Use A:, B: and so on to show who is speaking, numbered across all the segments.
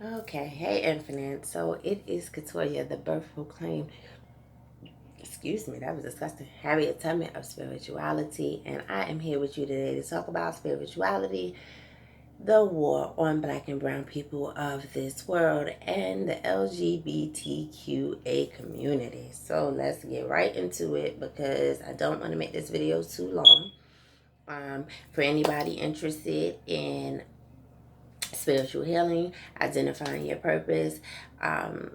A: Okay, hey Infinite. So it is Katoria, the birth proclaimed, excuse me, that was disgusting, Harriet Tubman of spirituality, and I am here with you today to talk about spirituality, the war on black and brown people of this world, and the LGBTQA community. So let's get right into it because I don't want to make this video too long. For anybody interested in spiritual healing, identifying your purpose, um,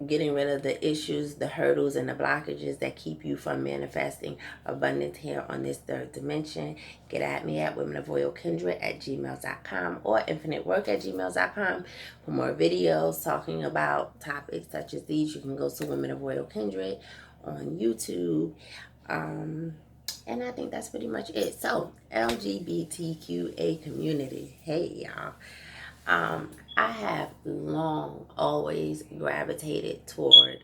A: getting rid of the issues, the hurdles, and the blockages that keep you from manifesting abundance here on this third dimension, get at me at womenofroyalkindred at gmail.com or infinitework@gmail.com. For more videos talking about topics such as these, you can go to Women of Royal Kindred on YouTube. And I think that's pretty much it. So, LGBTQA community. Hey, y'all. I have long always gravitated toward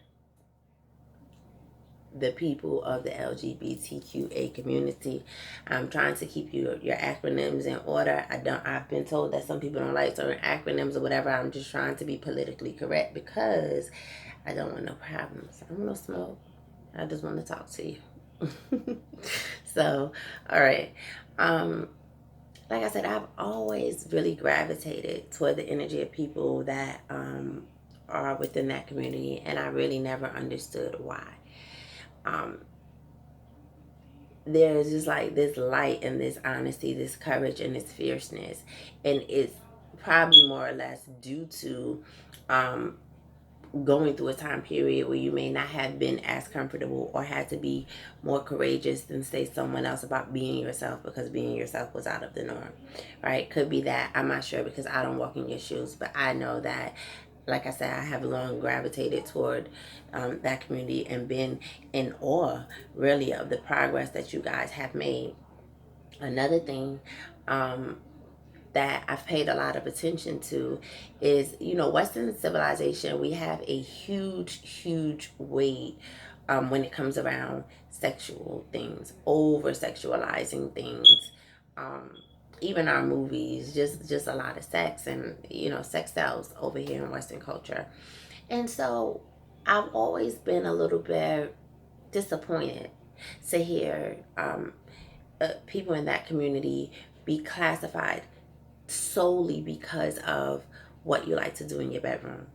A: the people of the LGBTQA community. I'm trying to keep your acronyms in order. I've been told that some people don't like certain acronyms or whatever. I'm just trying to be politically correct because I don't want no problems. I don't want no smoke. I just want to talk to you. So, all right. Like I said, I've always really gravitated toward the energy of people that are within that community, and I really never understood why. Um, there's just like this light and this honesty, this courage and this fierceness, and it's probably more or less due to um, going through a time period where you may not have been as comfortable or had to be more courageous than say someone else about being yourself because being yourself was out of the norm, right? Could be that. I'm not sure because I don't walk in your shoes, but I know that, like I said, I have long gravitated toward that community and been in awe really of the progress that you guys have made. Another thing that I've paid a lot of attention to is, Western civilization, we have a huge weight when it comes around sexual things, over sexualizing things. Um, Even our movies, just a lot of sex and, sex sells over here in Western culture. And so I've always been a little bit disappointed to hear people in that community be classified solely because of what you like to do in your bedroom.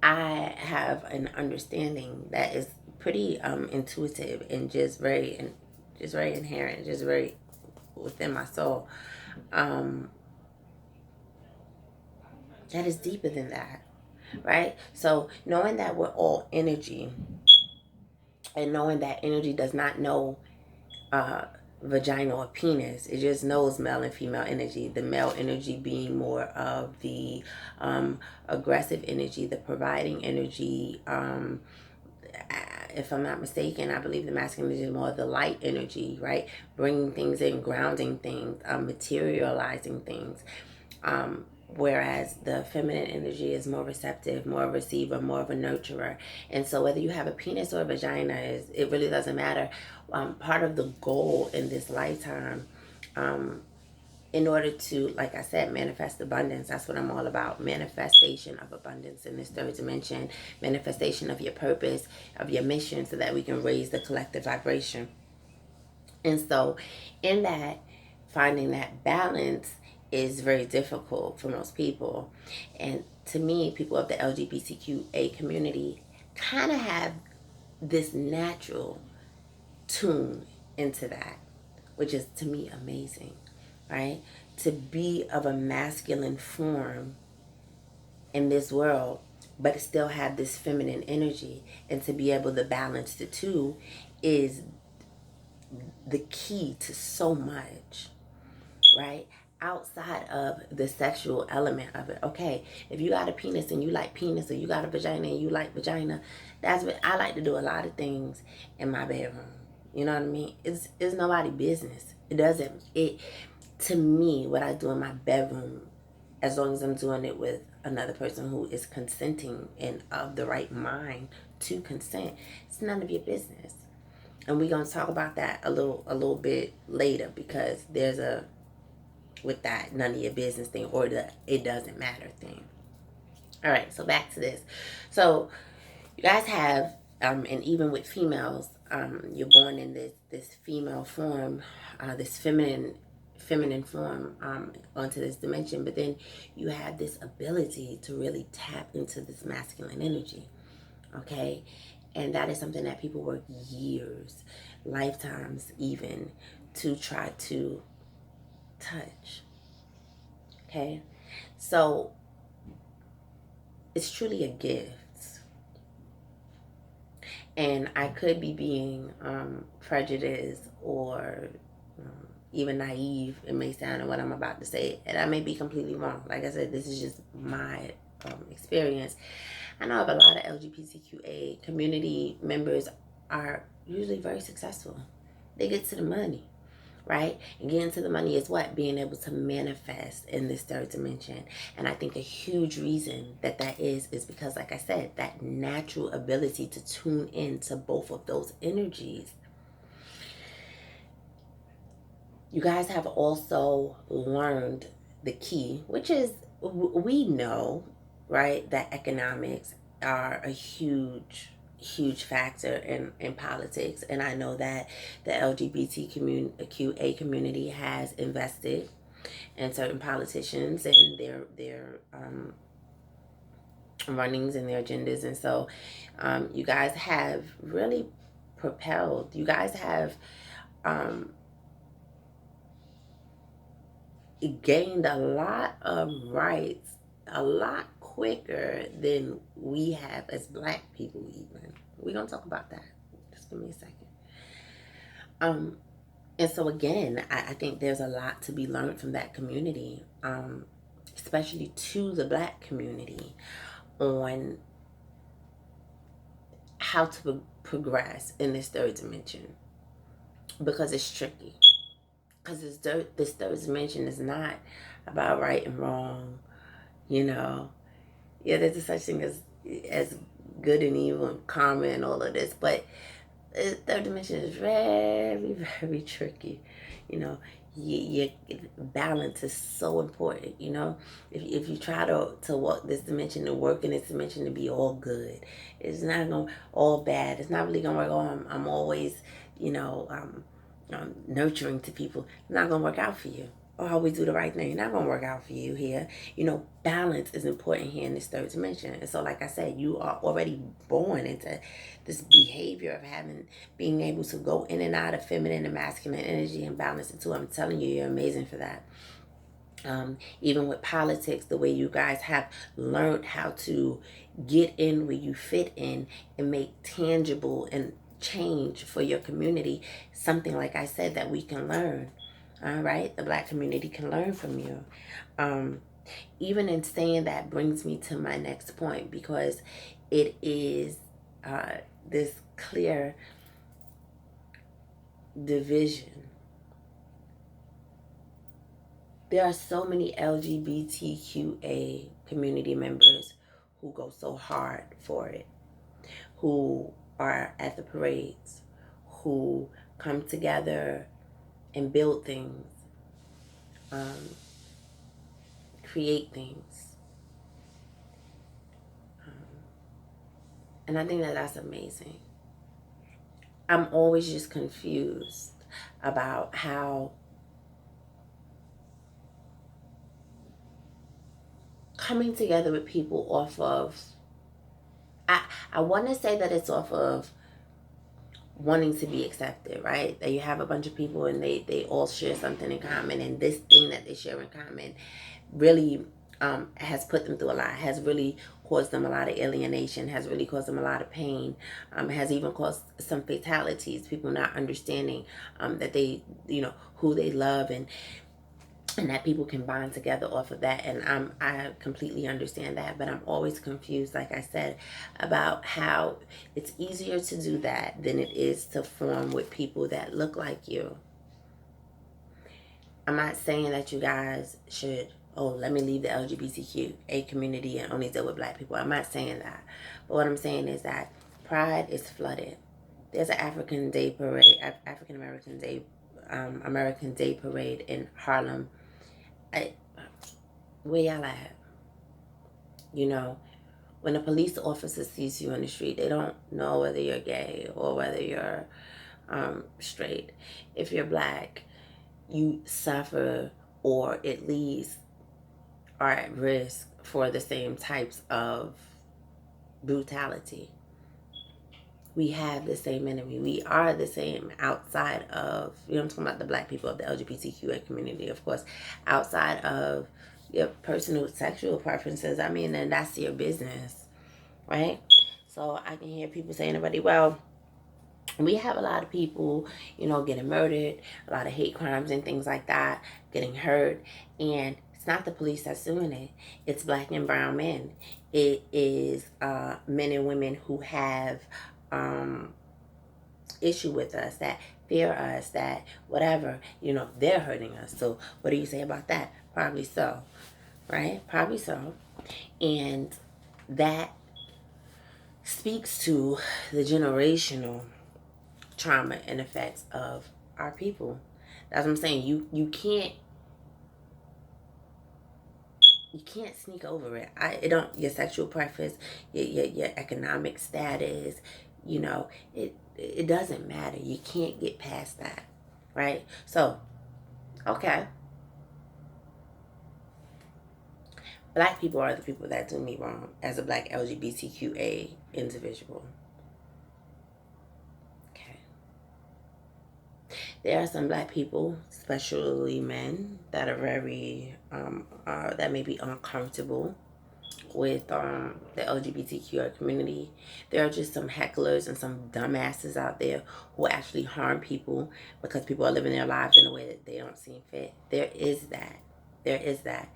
A: I have an understanding that is pretty intuitive and just very inherent, just very within my soul. Um, that is deeper than that, right? So knowing that we're all energy, and knowing that energy does not know uh, vagina or penis. It just knows male and female energy. The male energy being more of the aggressive energy, the providing energy. If I'm not mistaken, I believe the masculine energy is more of the light energy, right? Bringing things in, grounding things, materializing things. Whereas the feminine energy is more receptive, more of a receiver, more of a nurturer. And so whether you have a penis or a vagina, it really doesn't matter. Part of the goal in this lifetime, in order to, like I said, manifest abundance, that's what I'm all about. Manifestation of abundance in this third dimension, manifestation of your purpose, of your mission, so that we can raise the collective vibration. And so in that, finding that balance is very difficult for most people. And to me, people of the LGBTQA community kind of have this natural tune into that, which is to me amazing, right? To be of a masculine form in this world, but still have this feminine energy, and to be able to balance the two is the key to so much, right? Outside of the sexual element of it. Okay, if you got a penis and you like penis, or you got a vagina and you like vagina, that's what I like to do. A lot of things in my bedroom. You know what I mean? It's nobody business. It doesn't. It To me, what I do in my bedroom, as long as I'm doing it with another person who is consenting and of the right mind to consent, it's none of your business. And we're gonna talk about that a little bit later because there's a with that none of your business thing or the it doesn't matter thing. All right, so back to this. So you guys have, and even with females, you're born in this female form, this feminine form, onto this dimension, but then you have this ability to really tap into this masculine energy. Okay, and that is something that people work years, lifetimes even, to try to touch. Okay, so it's truly a gift. And I could be being prejudiced or even naive, it may sound, in what I'm about to say, and I may be completely wrong. Like I said, this is just my experience. I know of a lot of LGBTQA community members are usually very successful. They get to the money, right? And getting to the money is what? Being able to manifest in this third dimension. And I think a huge reason that is because, like I said, that natural ability to tune into both of those energies. You guys have also learned the key, which is, we know, right, that economics are a huge factor in politics. And I know that the LGBTQA community has invested in certain politicians and their runnings and their agendas. And so you guys have really propelled. You guys have gained a lot of rights a lot quicker than we have as Black people. Even we're gonna talk about that. Just give me a second. And so again, I think there's a lot to be learned from that community, especially to the Black community, on how to progress in this third dimension, because it's tricky. Because this third dimension is not about right and wrong, you know. Yeah, there's a such thing as good and evil and karma and all of this, but the third dimension is very, very tricky. You know, your balance is so important. You know, if you try to walk this dimension, to work in this dimension to be all good, it's not going all bad. It's not really gonna work. Oh, I'm always, you know, nurturing to people. It's not gonna work out for you. Or always do the right thing. It's not gonna work out for you here. You know, balance is important here in this third dimension. And so, like I said, you are already born into this behavior of being able to go in and out of feminine and masculine energy and balance it too. I'm telling you, you're amazing for that. Even with politics, the way you guys have learned how to get in where you fit in and make tangible and change for your community, something, like I said, that we can learn. All right, the Black community can learn from you. Even in saying that brings me to my next point, because it is this clear division. There are so many LGBTQA community members who go so hard for it, who are at the parades, who come together and build things, create things. And I think that that's amazing. I'm always just confused about how coming together with people off of, I want to say that it's off of wanting to be accepted, right? That you have a bunch of people and they all share something in common, and this thing that they share in common really has put them through a lot, has really caused them a lot of alienation, has really caused them a lot of pain, has even caused some fatalities, people not understanding that they, you know, who they love, and that people can bond together off of that. And I completely understand that, but I'm always confused, like I said, about how it's easier to do that than it is to form with people that look like you. I'm not saying that you guys should, oh, let me leave the LGBTQA community and only deal with Black people. I'm not saying that. But what I'm saying is that Pride is flooded. There's an African Day parade, African American Day, American Day parade in Harlem I, where y'all at? You know, when a police officer sees you in the street, they don't know whether you're gay or whether you're straight. If you're black, you suffer or at least are at risk for the same types of brutality. We have the same enemy. We are the same outside of, I'm talking about the black people of the LGBTQA community, of course, outside of your personal sexual preferences. I mean, then that's your business, right? So I can hear people saying already, well, we have a lot of people, getting murdered, a lot of hate crimes and things like that, getting hurt, and it's not the police that's doing it. It's black and brown men. It is men and women who have issue with us, that fear us, that whatever, they're hurting us. So what do you say about that? Probably so, right? Probably so. And that speaks to the generational trauma and effects of our people. That's what I'm saying. You can't sneak over it. It don't, your sexual preference, your economic status, it doesn't matter. You can't get past that, right? So, okay, black people are the people that do me wrong as a black LGBTQA individual. Okay. There are some black people, especially men, that are very, that may be uncomfortable with the LGBTQI community. There are just some hecklers and some dumbasses out there who actually harm people because people are living their lives in a way that they don't seem fit. There is that. There is that.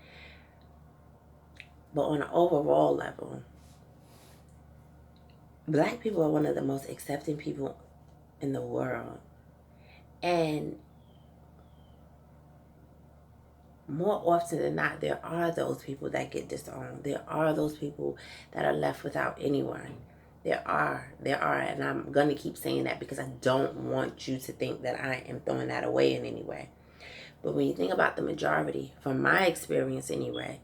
A: But on an overall level, black people are one of the most accepting people in the world. And more often than not, there are those people that get disowned. There are those people that are left without anyone. There are, and I'm going to keep saying that because I don't want you to think that I am throwing that away in any way. But when you think about the majority, from my experience anyway,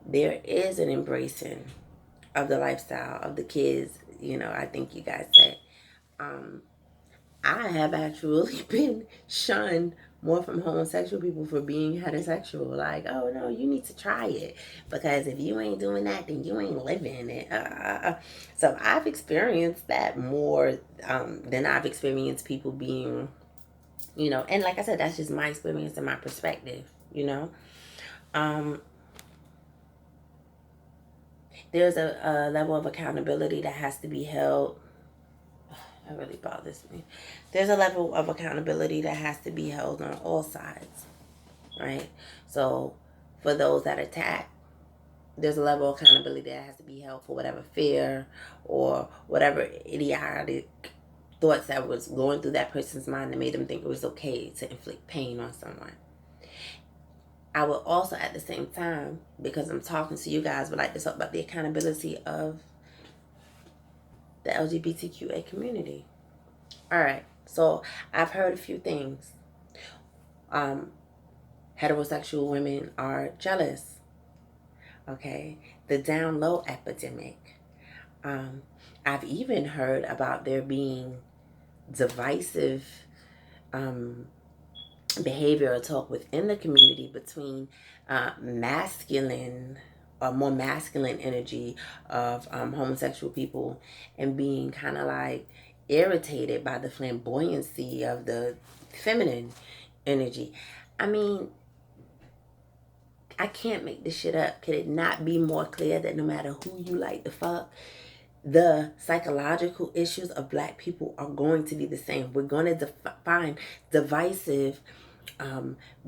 A: there is an embracing of the lifestyle of the kids. I think you guys said. I have actually been shunned more from homosexual people for being heterosexual. Like, oh no, you need to try it because if you ain't doing that, then you ain't living it. So I've experienced that more than I've experienced people being, and like I said, that's just my experience and my perspective. Um, there's a level of accountability that has to be held. That really bothers me. There's a level of accountability that has to be held on all sides, right? So for those that attack, there's a level of accountability that has to be held for whatever fear or whatever idiotic thoughts that was going through that person's mind that made them think it was okay to inflict pain on someone. I would also at the same time, because I'm talking to you guys, would like to talk about the accountability of the LGBTQA community. All right, so I've heard a few things. Heterosexual women are jealous. Okay, the down low epidemic. I've even heard about there being divisive behavior or talk within the community between masculine or more masculine energy of homosexual people and being kind of like irritated by the flamboyancy of the feminine energy. I mean, I can't make this shit up. Could it not be more clear that no matter who you like to fuck, the psychological issues of black people are going to be the same. We're going to find divisive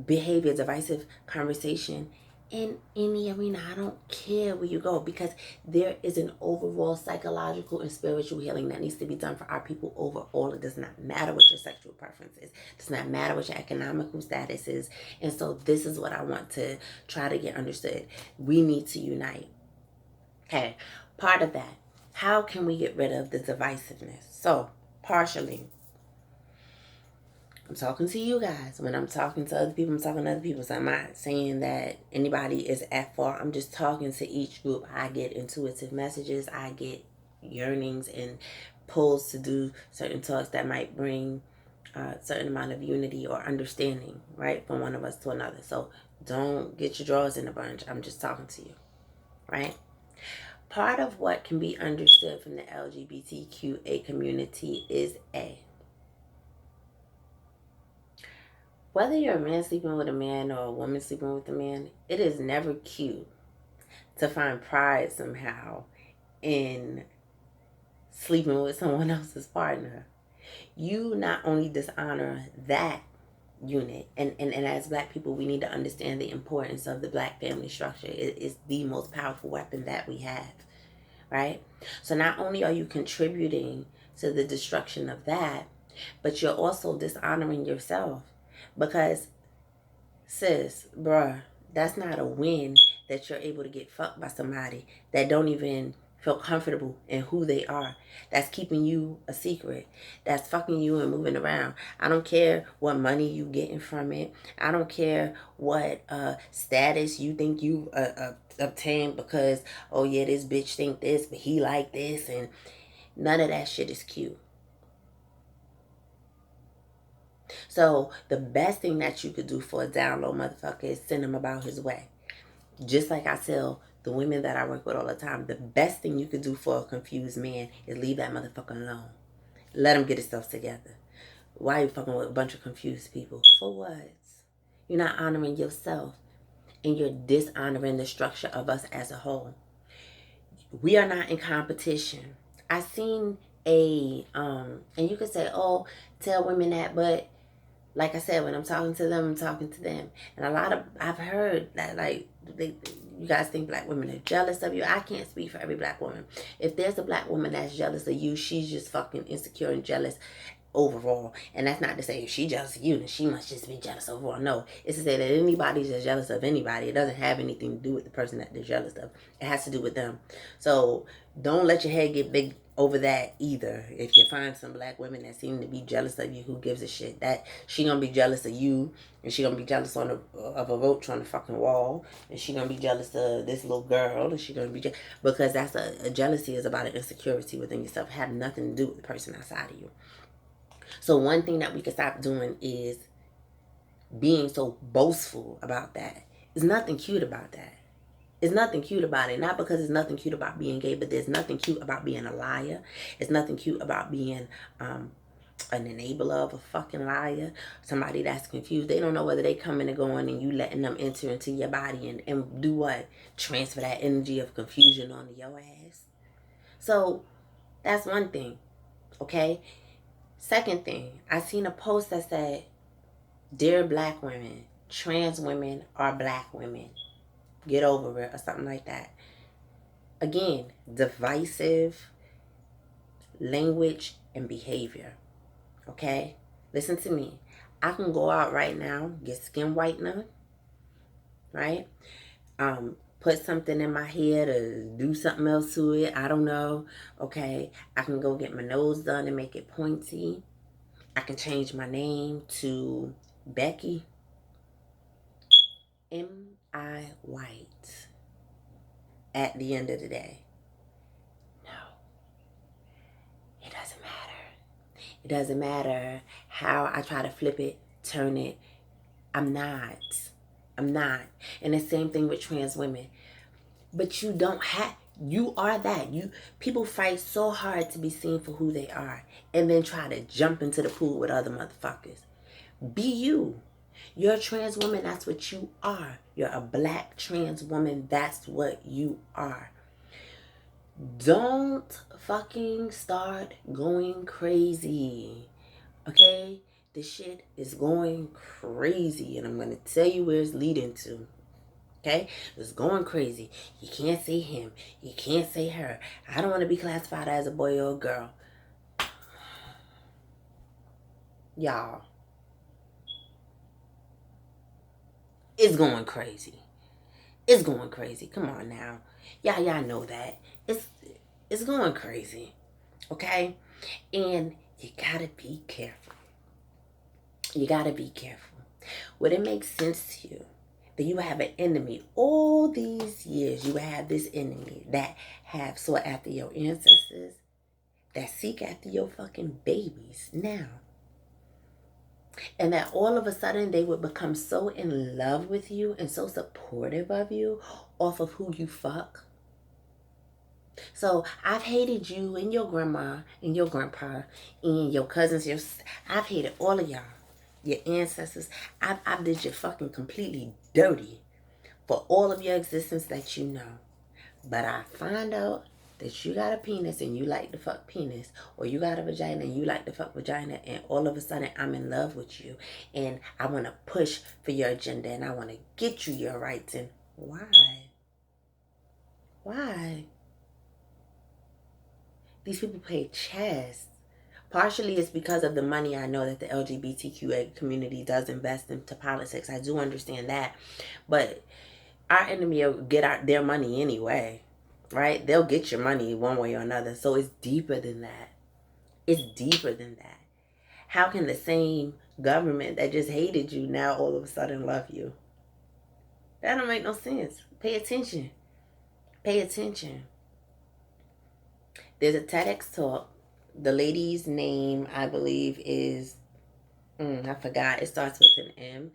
A: behavior, divisive conversation in any arena. I don't care where you go because there is an overall psychological and spiritual healing that needs to be done for our people overall. It does not matter what your sexual preference is. It does not matter what your economical status is. And so this is what I want to try to get understood. We need to unite. Okay, part of that. How can we get rid of the divisiveness? So, partially, I'm talking to you guys. When I'm talking to other people, I'm talking to other people. So I'm not saying that anybody is at fault. I'm just talking to each group. I get intuitive messages. I get yearnings and pulls to do certain talks that might bring a certain amount of unity or understanding, right, from one of us to another. So don't get your drawers in a bunch. I'm just talking to you, right? Part of what can be understood from the LGBTQA community is whether you're a man sleeping with a man or a woman sleeping with a man, it is never cute to find pride somehow in sleeping with someone else's partner. You not only dishonor that unit, and as black people, we need to understand the importance of the black family structure. It is the most powerful weapon that we have, right? So not only are you contributing to the destruction of that, but you're also dishonoring yourself because sis, bruh, that's not a win that you're able to get fucked by somebody that don't even feel comfortable in who they are. That's keeping you a secret. That's fucking you and moving around. I don't care what money you getting from it. I don't care what status you think you obtained because, oh yeah, this bitch think this, but he like this, and none of that shit is cute. So the best thing that you could do for a down low motherfucker is send him about his way. Just like I tell the women that I work with all the time, the best thing you could do for a confused man is leave that motherfucker alone. Let him get himself together. Why are you fucking with a bunch of confused people? For what? You're not honoring yourself, and you're dishonoring the structure of us as a whole. We are not in competition. I seen and you could say, oh, tell women that, but like I said, when I'm talking to them, I'm talking to them. And I've heard that, like, you guys think black women are jealous of you. I can't speak for every black woman. If there's a black woman that's jealous of you, she's just fucking insecure and jealous overall. And that's not to say if she's jealous of you, then she must just be jealous overall. No, it's to say that anybody's just jealous of anybody. It doesn't have anything to do with the person that they're jealous of. It has to do with them. So don't let your head get big over that either. If you find some black women that seem to be jealous of you, who gives a shit? That she gonna be jealous of you, and she gonna be jealous of a roach on the fucking wall, and she gonna be jealous of this little girl, and she gonna be because that's a jealousy is about an insecurity within yourself. It have nothing to do with the person outside of you. So one thing that we can stop doing is being so boastful about that. There's nothing cute about that. There's nothing cute about it. Not because there's nothing cute about being gay, but there's nothing cute about being a liar. There's nothing cute about being an enabler of a fucking liar. Somebody that's confused. They don't know whether they coming or going, and you letting them enter into your body and do what? Transfer that energy of confusion onto your ass. So that's one thing. Okay? Second thing, I seen a post that said, dear black women, trans women are black women. Get over it, or something like that. Again, divisive language and behavior. Okay? Listen to me. I can go out right now, get skin whitener, right? Put something in my head or do something else to it. I don't know. Okay? I can go get my nose done and make it pointy. I can change my name to Becky. Am I white at the end of the day? No. It doesn't matter. It doesn't matter how I try to flip it, turn it. I'm not. I'm not. And the same thing with trans women. But you don't have, you are that. People fight so hard to be seen for who they are and then try to jump into the pool with other motherfuckers. Be you. You're a trans woman, that's what you are. You're a black trans woman, that's what you are. Don't fucking start going crazy. Okay? This shit is going crazy, and I'm going to tell you where it's leading to. Okay? It's going crazy. You can't say him. You can't say her. I don't want to be classified as a boy or a girl. Y'all. It's going crazy. It's going crazy. Come on now. Y'all know that. It's going crazy. Okay? And you gotta be careful. You got to be careful. Would it make sense to you that you have an enemy all these years? You have this enemy that have sought after your ancestors, that seek after your fucking babies now. And that all of a sudden they would become so in love with you and so supportive of you off of who you fuck. So I've hated you and your grandma and your grandpa and your cousins. I've hated all of y'all, your ancestors. I did you fucking completely dirty for all of your existence that you know. But I find out that you got a penis and you like to fuck penis, or you got a vagina and you like to fuck vagina, and all of a sudden I'm in love with you and I want to push for your agenda and I want to get you your rights. And why? Why? These people play chess. Partially it's because of the money I know that the LGBTQA community does invest into politics. I do understand that. But our enemy will get their money anyway, right? They'll get your money one way or another. So it's deeper than that. It's deeper than that. How can the same government that just hated you now all of a sudden love you? That don't make no sense. Pay attention. Pay attention. There's a TEDx talk. The lady's name, I believe, is I forgot. It starts with an M.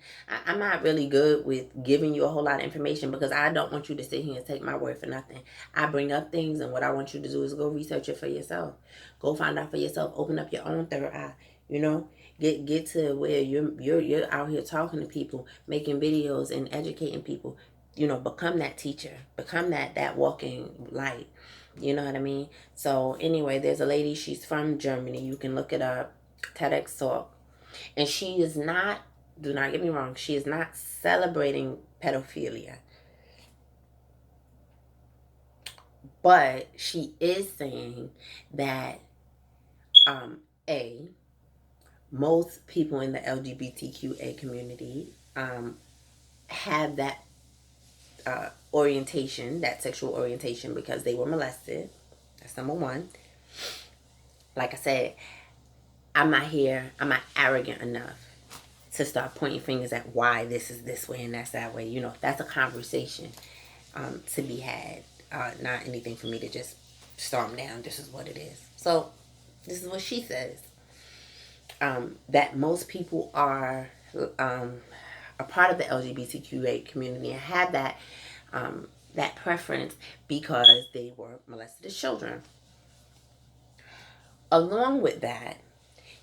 A: I'm not really good with giving you a whole lot of information because I don't want you to sit here and take my word for nothing. I bring up things, and what I want you to do is go research it for yourself. Go find out for yourself. Open up your own third eye. You know, get to where you're out here talking to people, making videos, and educating people. You know, become that teacher. Become that walking light. You know what I mean? So anyway, there's a lady. She's from Germany. You can look it up. TEDx talk. And she is not, do not get me wrong, she is not celebrating pedophilia. But she is saying that, most people in the LGBTQA community have that orientation, that sexual orientation, because they were molested. That's number one. Like I said, I'm not arrogant enough to start pointing fingers at why this is this way and that's that way. You know, that's a conversation to be had. Not anything for me to just storm down. This is what it is. So this is what she says. That most people are a part of the LGBTQA community and have that preference because they were molested as children. Along with that,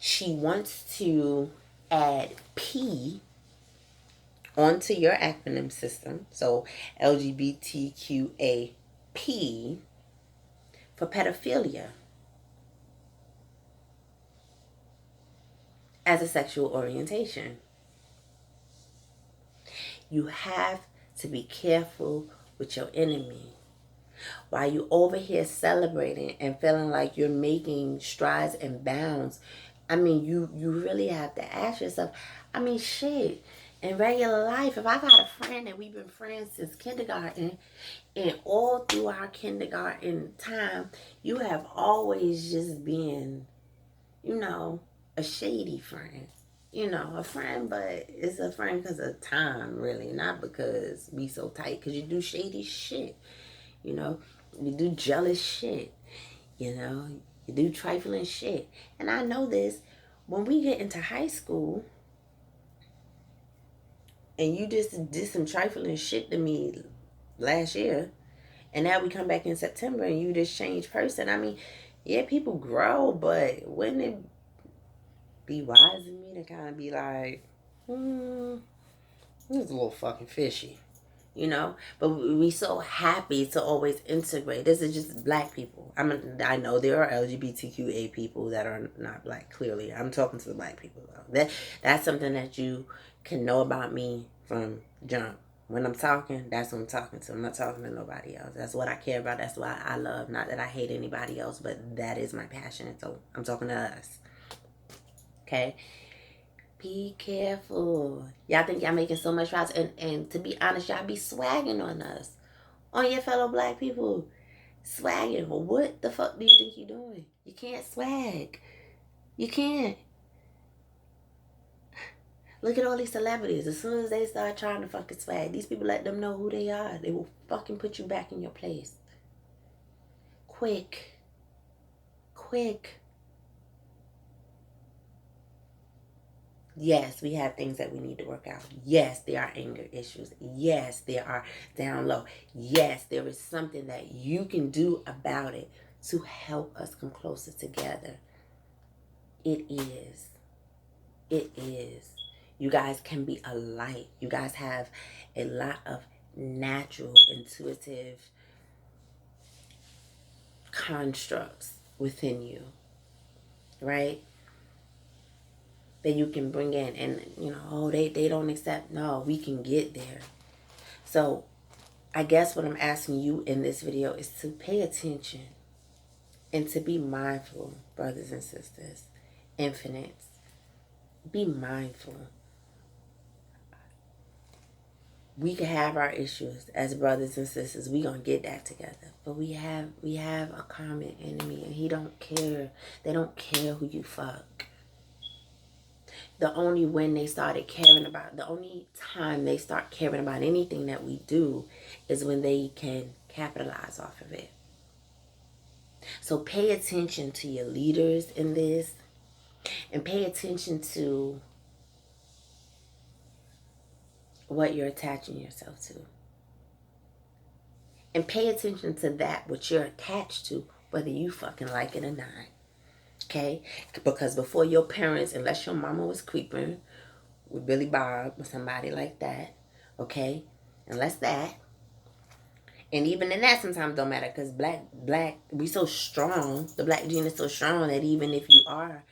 A: she wants to add P onto your acronym system. So LGBTQAP for pedophilia as a sexual orientation. You have to be careful with your enemy. While you over here celebrating and feeling like you're making strides and bounds, I mean, you really have to ask yourself, I mean, shit, in regular life, if I got a friend and we've been friends since kindergarten, and all through our kindergarten time, you have always just been, you know, a shady friend. You know, a friend, but it's a friend because of time, really, not because we so tight, because you do shady shit. You know, you do jealous shit. You know, you do trifling shit. And I know this, when we get into high school and you just did some trifling shit to me last year, and now we come back in September and you just change person. I mean, yeah, people grow, but wouldn't it be wise in me to kind of be like, this is a little fucking fishy, you know? But we so happy to always integrate. This is just black people. I know there are LGBTQA people that are not black, clearly. I'm talking to the black people, though. That's something that you can know about me from jump. When I'm talking, that's what I'm talking to. I'm not talking to nobody else. That's what I care about. That's why I love. Not that I hate anybody else, but that is my passion. So I'm talking to us. Okay? Be careful. Y'all think y'all making so much strides. And to be honest, y'all be swagging on us. On your fellow black people. Swagging. Well, what the fuck do you think you're doing? You can't swag. You can't. Look at all these celebrities. As soon as they start trying to fucking swag, these people let them know who they are. They will fucking put you back in your place. Quick. Yes, we have things that we need to work out. Yes, there are anger issues. Yes, there are down low. Yes, there is something that you can do about it to help us come closer together. It is. It is. You guys can be a light. You guys have a lot of natural, intuitive constructs within you, right? That you can bring in. And, they don't accept. No, we can get there. So I guess what I'm asking you in this video is to pay attention and to be mindful, brothers and sisters, infinites. Be mindful. We can have our issues as brothers and sisters. We gonna get that together. But we have a common enemy, and he don't care. They don't care who you fuck. The only time they start caring about anything that we do is when they can capitalize off of it. So pay attention to your leaders in this, and pay attention to what you're attaching yourself to. And pay attention to that which you're attached to, whether you fucking like it or not. Okay? Because before your parents, unless your mama was creeping with Billy Bob or somebody like that, okay? Unless that. And even in that sometimes don't matter, because black, we so strong. The black gene is so strong that even if you are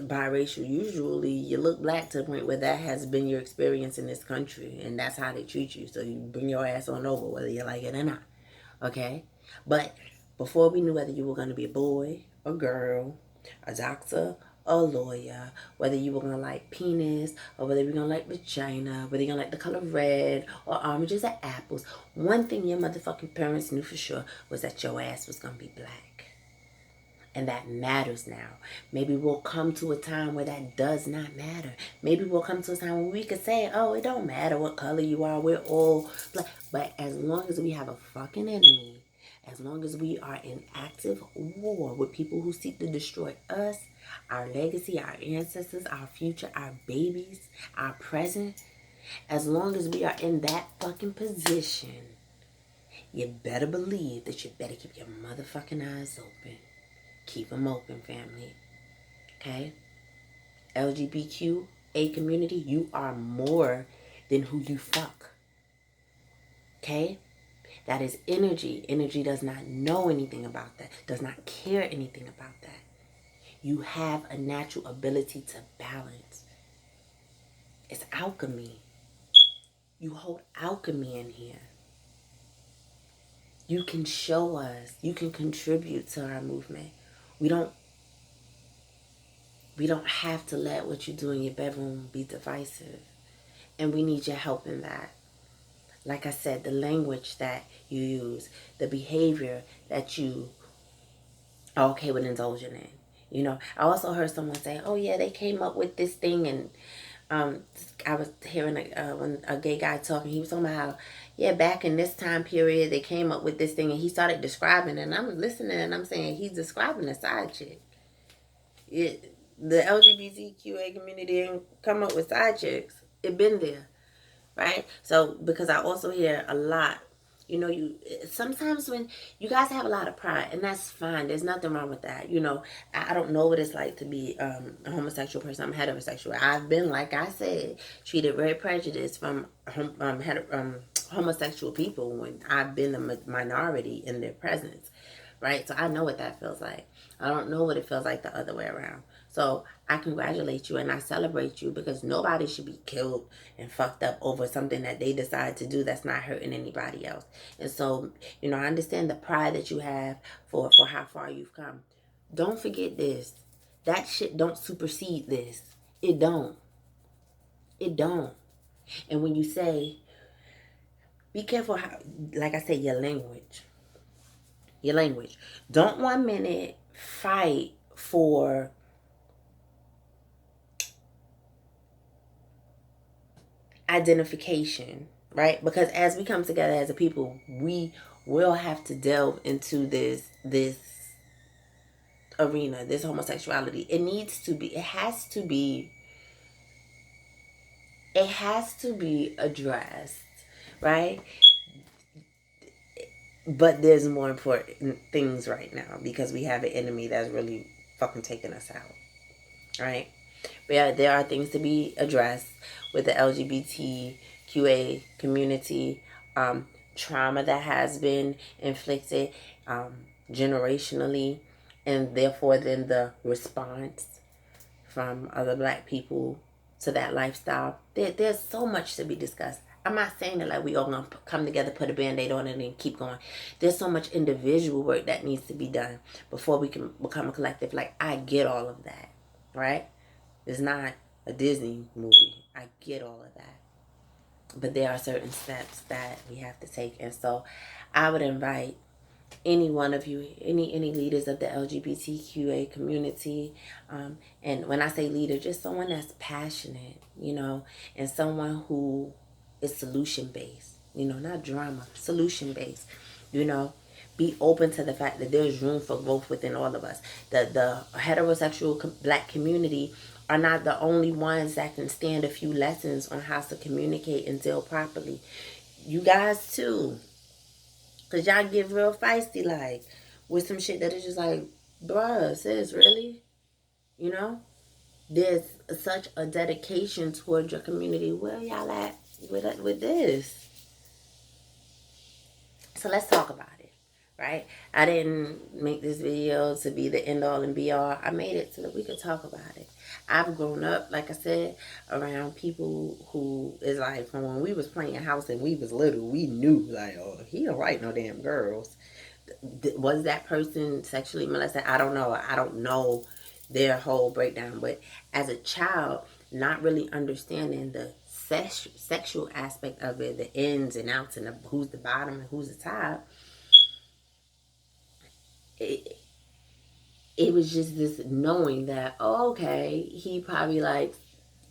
A: biracial, usually you look black to the point where that has been your experience in this country, and that's how they treat you. So you bring your ass on over, whether you like it or not. Okay? But before we knew whether you were going to be a boy, a girl, a doctor, a lawyer, whether you were going to like penis, or whether you were going to like vagina, whether you're going to like the color red, or oranges or apples, one thing your motherfucking parents knew for sure was that your ass was going to be black. And that matters now. Maybe we'll come to a time where that does not matter. Maybe we'll come to a time where we could say, oh, it don't matter what color you are. We're all black. But as long as we have a fucking enemy, as long as we are in active war with people who seek to destroy us, our legacy, our ancestors, our future, our babies, our present, as long as we are in that fucking position, you better believe that you better keep your motherfucking eyes open. Keep them open, family. Okay? LGBTQA community, you are more than who you fuck. Okay? That is energy. Energy does not know anything about that. Does not care anything about that. You have a natural ability to balance. It's alchemy. You hold alchemy in here. You can show us. You can contribute to our movement. We don't have to let what you do in your bedroom be divisive. And we need your help in that. Like I said, the language that you use, the behavior that you are okay with indulging in. I also heard someone say, oh yeah, they came up with this thing, and I was hearing when a gay guy talking, he was talking about how, yeah, back in this time period, they came up with this thing, and he started describing, and I'm listening, and I'm saying, he's describing a side chick. The LGBTQA community didn't come up with side chicks. It been there, right? So, because I also hear a lot, sometimes when you guys have a lot of pride, and that's fine. There's nothing wrong with that. I don't know what it's like to be a homosexual person. I'm heterosexual. I've been, like I said, treated very prejudiced from homosexual people when I've been the minority in their presence, right? So I know what that feels like. I don't know what it feels like the other way around. So I congratulate you and I celebrate you, because nobody should be killed and fucked up over something that they decide to do that's not hurting anybody else. And so, I understand the pride that you have for how far you've come. Don't forget this. That shit don't supersede this. It don't. It don't. And when you say, be careful how, like I said, your language. Your language. Don't 1 minute fight for identification, right? Because as we come together as a people, we will have to delve into this arena, this homosexuality. It needs to be, it has to be addressed, right? But there's more important things right now because we have an enemy that's really fucking taking us out, right? But yeah, there are things to be addressed with the LGBTQA community, trauma that has been inflicted generationally, and therefore then the response from other black people to that lifestyle. There's so much to be discussed. I'm not saying that like we all gonna come together, put a band-aid on it and keep going. There's so much individual work that needs to be done before we can become a collective. Like, I get all of that, right? It's not a Disney movie. I get all of that. But there are certain steps that we have to take. And so I would invite any one of you, any leaders of the LGBTQA community, and when I say leader, just someone that's passionate, and someone who is solution based, not drama, solution based, be open to the fact that there's room for growth within all of us. The heterosexual black community are not the only ones that can stand a few lessons on how to communicate and deal properly. You guys too. Because y'all get real feisty, like, with some shit that is just like, bruh, sis, really? You know? There's such a dedication towards your community. Where y'all at with this? So let's talk about it, right? I didn't make this video to be the end all and be all. I made it so that we could talk about it. I've grown up, like I said, around people who is like, from when we was playing house and we was little, we knew like, oh, he don't like no damn girls. Was that person sexually molested? I don't know. I don't know their whole breakdown. But as a child, not really understanding the sexual aspect of it, the ins and outs, and who's the bottom and who's the top, it was just this knowing that, oh, okay, he probably likes,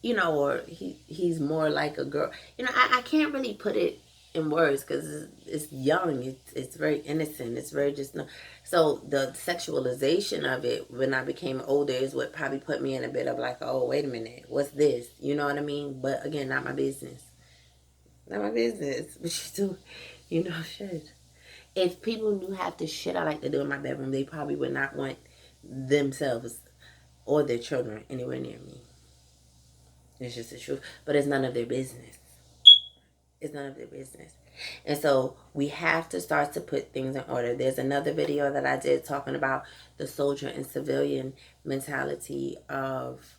A: or he's more like a girl. I can't really put it in words because it's young, it's very innocent, it's very just no. So the sexualization of it when I became older is what probably put me in a bit of like, oh, wait a minute, what's this? You know what I mean? But again, not my business. Not my business. But you do, shit. If people knew half the shit I like to do in my bedroom, they probably would not want themselves or their children anywhere near me. It's just the truth. But it's none of their business. It's none of their business. And so we have to start to put things in order. There's another video that I did talking about the soldier and civilian mentality of